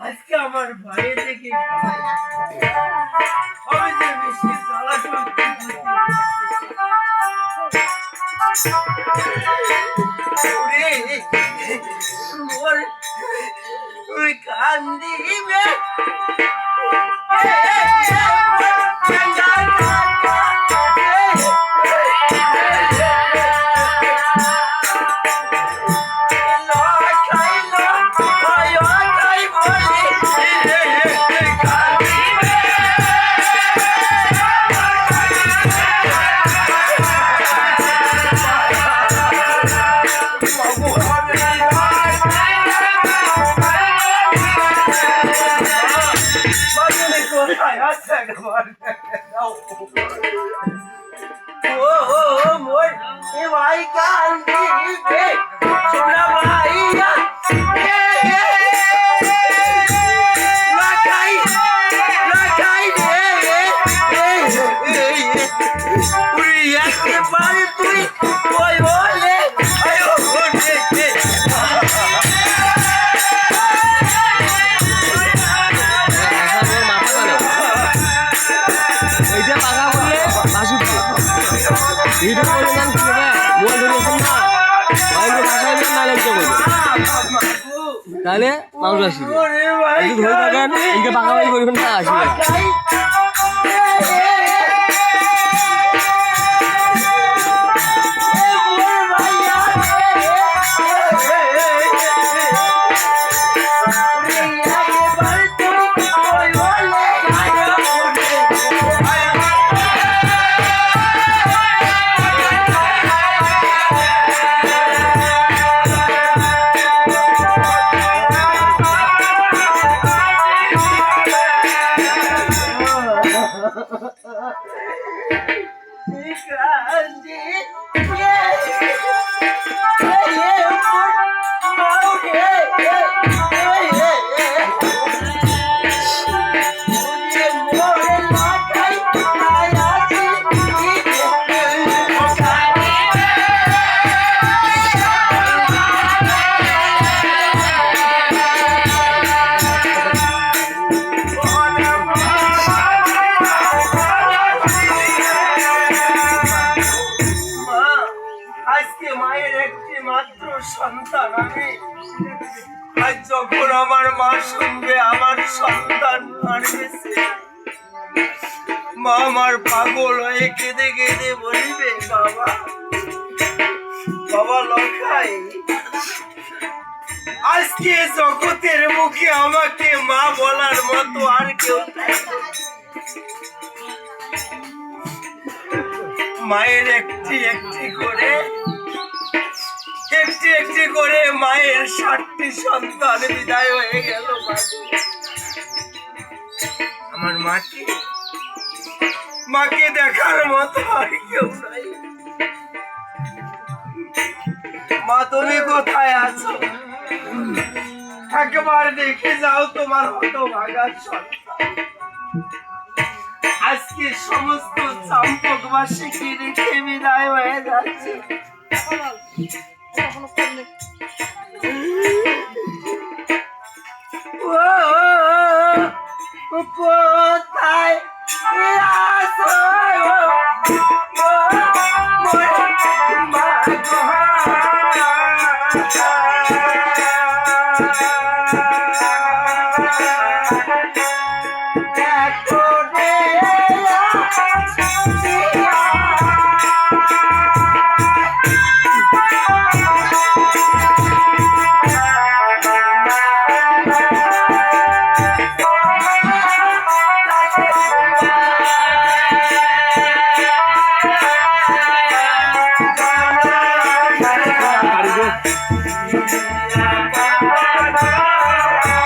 আজকে আমার ভাইয়ের থেকে আমি যে বেশি কান্দিবে ভাই কান্দিবে সোনা ভাইয়া একেবারে তুই ওই বলে এইটা পাকা করলে বাসুকে ভিডিও করে নাম কি হবে মোবাইল ধরে না বাইরে ভাষায় না লাগতে বলবে তাহলে মানুষ আসবে যদি ধরে থাকেন এইটা পাকা বাড়ি করবেন না আসবে সন্তান আমি আজ যখন আমার মা শুনবে আমার সন্তান মারা গেছে মা আমার পাগল হয়ে কেঁদে কেঁদে বলবে বাবা বাবা লখাই আজকে জগতের মুখে আমাকে মা বলার মতো আর কেউ মায়ের একটি একটি করে মায়ের 7টি সন্তান বিদায় হয়ে গেল আমার মাকে দেখার মতো আর কেউ নাই মা তুমি কোথায় আছো একবার দেখে যাও তোমার হতভাগা সন্তান আজকে সমস্ত চাম্পকবাসীকে রেখে বিদায় হয়ে যাচ্ছে কোথায় আসো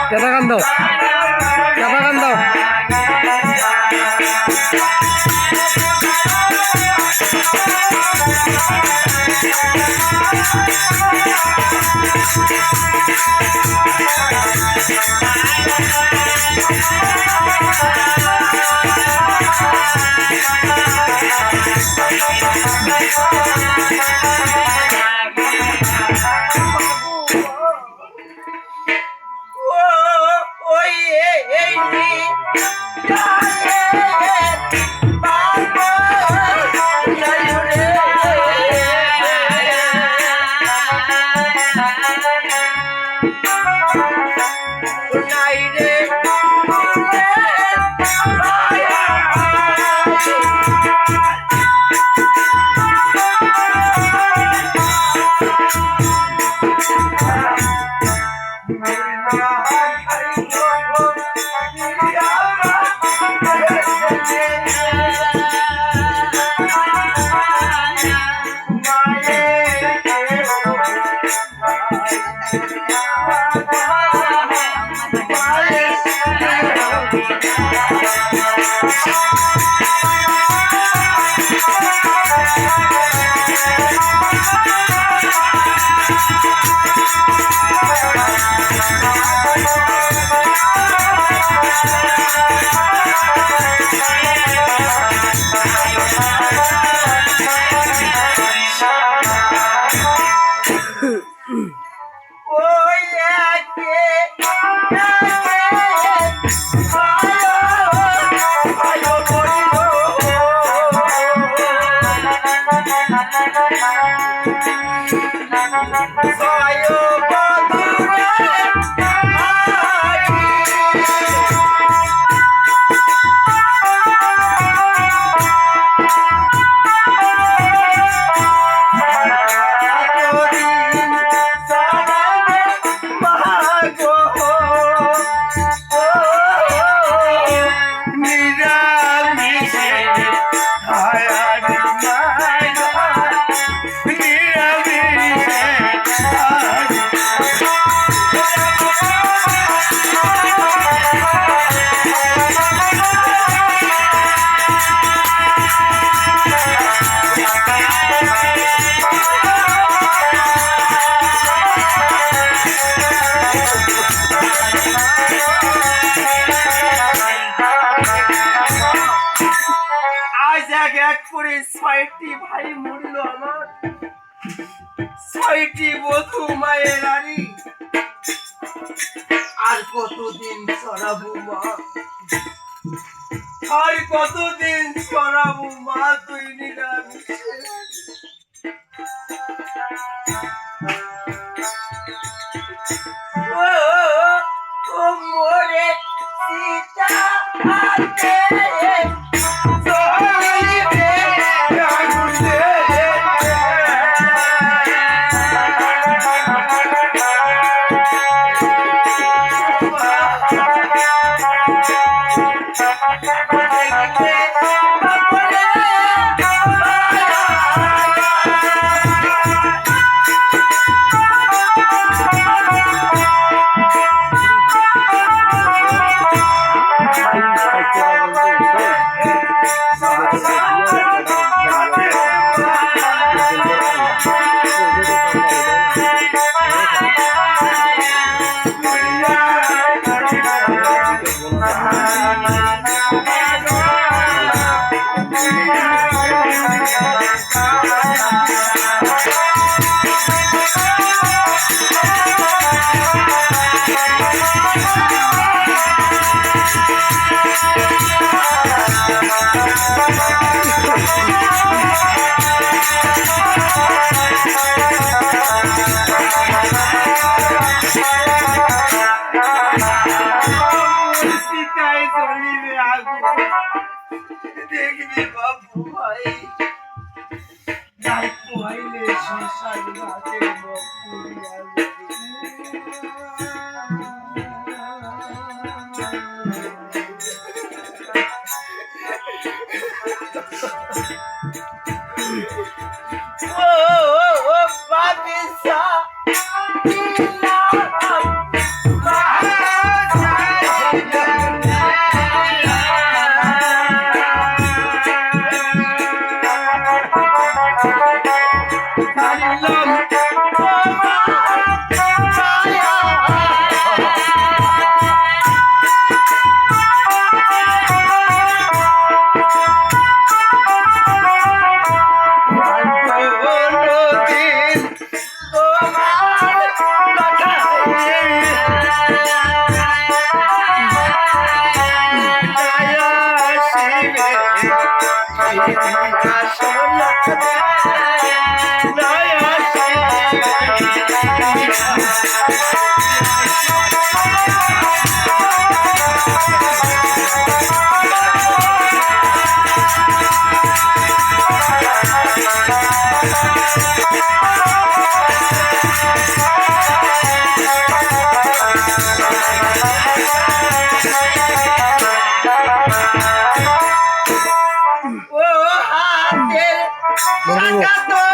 কেটা গান দাও, কেটা গান দাও। ছয়টি ভাই মরল আমার, ছয়টি বধূ মায়ের রানী। আর কতদিন চড়াবো মা, আর কতদিন চড়াবো মা তুই নিরামিষে। ও মোরে সীতা হাতে দেখবি বাবু ভাই তাই পোহাইলে সংসার রাতে ও বাবিসা ও হাতে